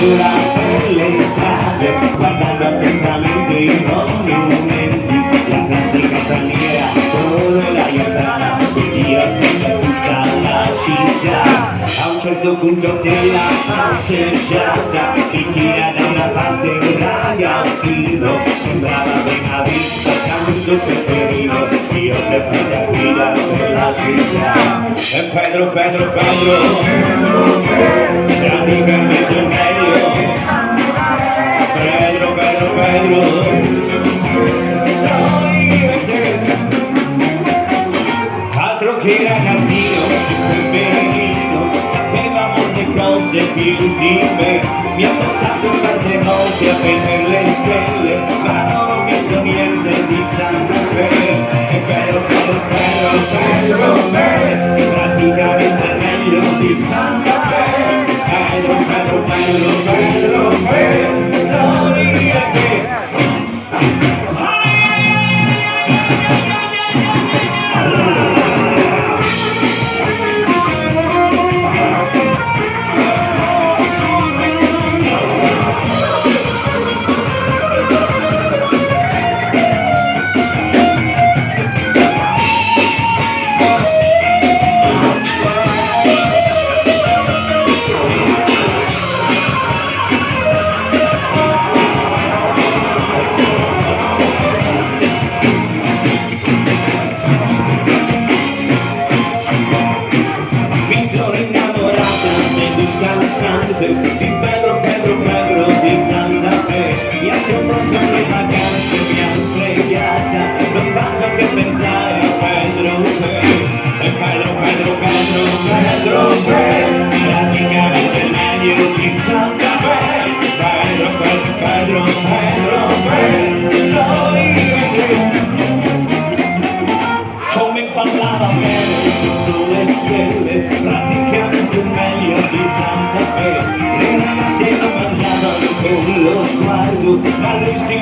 sulla le strade, guardando attentamente i monumenti, la classica straniera, solo l'aria strana, che gira sempre tutta la città. A un certo punto della passeggiata, ti tira da una parte un ragazzino, sembrava appena visto il canto preferito, io per presa guida della città. E Pedro, Pedro, Pedro, praticamente meglio. Pedro, Pedro, Pedro, sono io e te. Altro che ragazzino, più benino, sapeva molte cose più di me. Mi ha portato tante volte a vedere le stelle, ma non ho visto niente di Santa Fe. E Pedro, Pedro, Pedro, Pedro, Pedro, praticamente meglio di Santa Fe. Pedro, Pedro, Pedro, Pedro, Pedro, sono io e te. Di Pedro, Pedro, Pedro di Santa Fe, mi ha proposto le vacanze, mi ha svegliata, non faccio che pensare a Pedro Fe. E Pedro, Pedro, Pedro, Pedro Fe, praticamente meglio di Santa Fe. Pedro, Pedro, Pedro, Pedro Fe, sono io e te. Come parlava bene sotto le stelle, praticamente meglio di Santa Fe. Le ragazze lo mangiavano con lo sguardo, ma lui si